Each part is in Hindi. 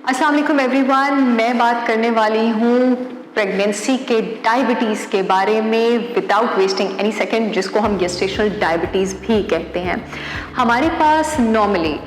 अस्सलाम वालेकुम एवरीवन, मैं बात करने वाली हूँ प्रेगनेंसी के डायबिटीज़ के बारे में विदाउट वेस्टिंग एनी सेकेंड, जिसको हम गेस्टेशनल डायबिटीज़ भी कहते हैं। हमारे पास नॉर्मली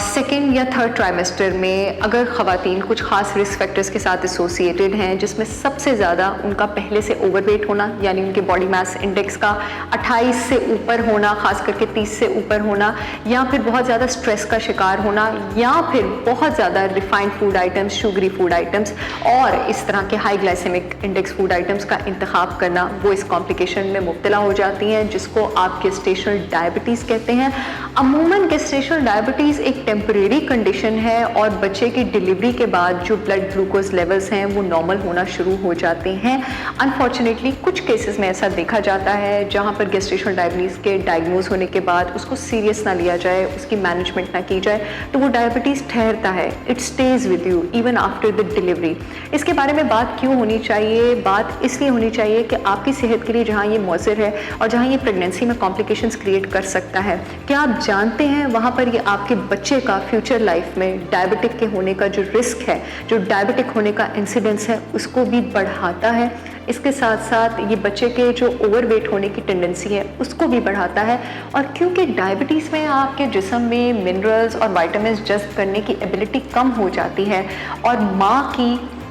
सेकेंड या थर्ड ट्राइमेस्टर में अगर ख़वातीन कुछ ख़ास रिस्क फैक्टर्स के साथ एसोसिएटेड हैं, जिसमें सबसे ज़्यादा उनका पहले से ओवरवेट होना, यानी उनके बॉडी मास इंडेक्स का 28 से ऊपर होना, ख़ास करके 30 से ऊपर होना, या फिर बहुत ज़्यादा स्ट्रेस का शिकार होना, या फिर बहुत ज़्यादा refined food items, sugary food items और इस तरह के high glycaemic index food items का इंतखाब करना, वो इस कॉम्प्लिकेशन में मुब्तला हो जाती हैं, जिसको आप गेस्टेशनल डायबिटीज़ कहते हैं। अमूमन गेस्टेशनल डायबिटीज़ एक टेम्परेरी कंडीशन है और बच्चे की डिलीवरी के बाद जो ब्लड ग्लूकोज लेवल्स हैं वो नॉर्मल होना शुरू हो जाते हैं। अनफॉर्चुनेटली कुछ केसेस में ऐसा देखा जाता है जहाँ पर गेस्टेशनल डायबिटीज़ के डायग्नोज होने के बाद उसको सीरियस ना लिया जाए, उसकी मैनेजमेंट ना की जाए, तो वो डायबिटीज़ ठहरता है, it stage with you even after the delivery. इसके बारे में बात क्यों होनी चाहिए? बात इसलिए होनी चाहिए कि आपकी सेहत के लिए जहाँ ये मौसर है और जहाँ ये प्रेगनेंसी में कॉम्प्लिकेशंस क्रिएट कर सकता है, क्या आप जानते हैं वहाँ पर ये आपके बच्चे का फ्यूचर लाइफ में डायबिटिक के होने का जो रिस्क है, जो डायबिटिक होने का इंसिडेंस है, उसको भी बढ़ाता है। इसके साथ साथ ये बच्चे के जो ओवरवेट होने की टेंडेंसी है उसको भी बढ़ाता है। और क्योंकि डायबिटीज़ में आपके जिस्म में मिनरल्स और विटामिन्स जज़्ब करने की एबिलिटी कम हो जाती है और माँ की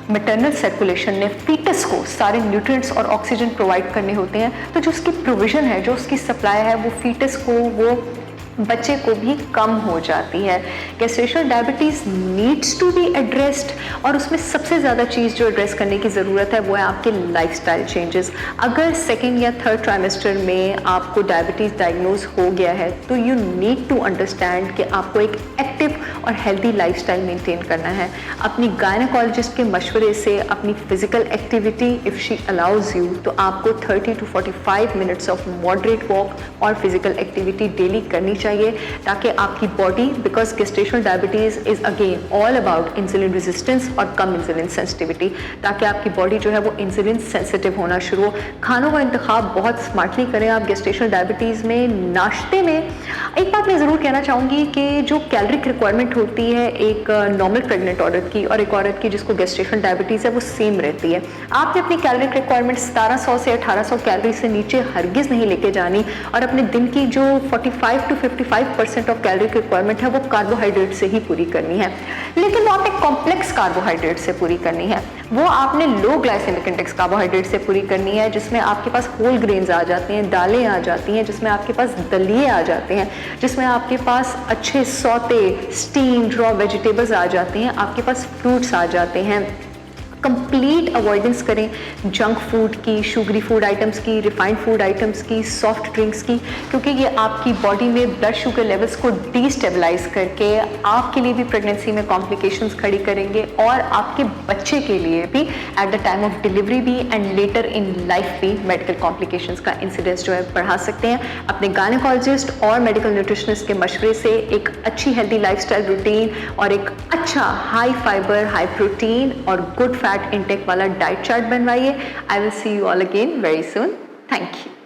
मैटरनल सर्कुलेशन ने फीटस को सारे न्यूट्रिएंट्स और ऑक्सीजन प्रोवाइड करने होते हैं, तो जो उसकी प्रोविज़न है, जो उसकी सप्लाई है, वो फीटस को, वो बच्चे को भी कम हो जाती है। Gestational diabetes needs to be addressed और उसमें सबसे ज़्यादा चीज़ जो एड्रेस करने की ज़रूरत है वो है आपके लाइफस्टाइल चेंजेस। अगर सेकेंड या थर्ड ट्राइमेस्टर में आपको डायबिटीज़ डायग्नोज हो गया है तो यू नीड टू अंडरस्टैंड कि आपको एक एक्टिव और हेल्दी लाइफस्टाइल मेंटेन करना है। अपनी गायनेकोलॉजिस्ट के मशवरे से अपनी physical activity if she allows you, तो आपको 30 to 45 minutes of moderate walk और फिजिकल एक्टिविटी डेली करनी चाहिए, ताकि आपकी body, because gestational diabetes is again all about insulin resistance और कम इंसुलिन सेंसिटिविटी, ताकि आपकी बॉडी जो है वो इंसुलिन सेंसिटिव होना शुरू हो। खानों का इंतखाब बहुत स्मार्टली करें आप गेस्टेशनल डायबिटीज़ में। नाश्ते में एक बात मैं ज़रूर कहना चाहूँगी कि जो कैलोरिक रिक्वायरमेंट होती है एक नॉर्मल प्रेग्नेंट औरत की और एक औरत की जिसको गेस्टेशनल डायबिटीज़ है, वो सेम रहती है। आपने अपनी कैलोरिक रिक्वायरमेंट 1700 से 1800 कैलोरी से नीचे हरगिज़ नहीं लेके जानी और अपने दिन की जो 45 to 55% ऑफ कैलोरी की रिक्वायरमेंट है वो कार्बोहाइड्रेट से ही पूरी करनी है। लेकिन वो आपने कॉम्प्लेक्स कार्बोहाइड्रेट से पूरी करनी है, वो आपने लो ग्लाइसेमिक इंडेक्स कार्बोहाइड्रेट से पूरी करनी है, जिसमें आपके पास होल ग्रेन्स आ जाते हैं, दालें आ जाती हैं, जिसमें आपके पास दलिए आ जाते हैं, जिसमें आपके पास अच्छे सौते स्टीम्ड रॉ वेजिटेबल्स आ जाते हैं, आपके पास फ्रूट्स आ जाते हैं। कंप्लीट अवॉइडेंस करें जंक फूड की, शुगरी फूड आइटम्स की, रिफाइंड फूड आइटम्स की, सॉफ्ट ड्रिंक्स की, क्योंकि ये आपकी बॉडी में ब्लड शुगर लेवल्स को डीस्टेबलाइज करके आपके लिए भी प्रेगनेंसी में कॉम्प्लिकेशंस खड़ी करेंगे और आपके बच्चे के लिए भी at the time of delivery भी एंड लेटर इन लाइफ भी मेडिकल कॉम्प्लिकेशंस का इंसिडेंस जो है बढ़ा सकते हैं। अपने गायनेकोलॉजिस्ट और मेडिकल न्यूट्रिशनिस्ट के मशवरे से एक अच्छी हेल्दी लाइफस्टाइल रूटीन और एक अच्छा हाई फाइबर, हाई प्रोटीन और गुड फैट इंटेक वाला डाइट चार्ट बनवाइए। I will see you all again very soon. Thank you.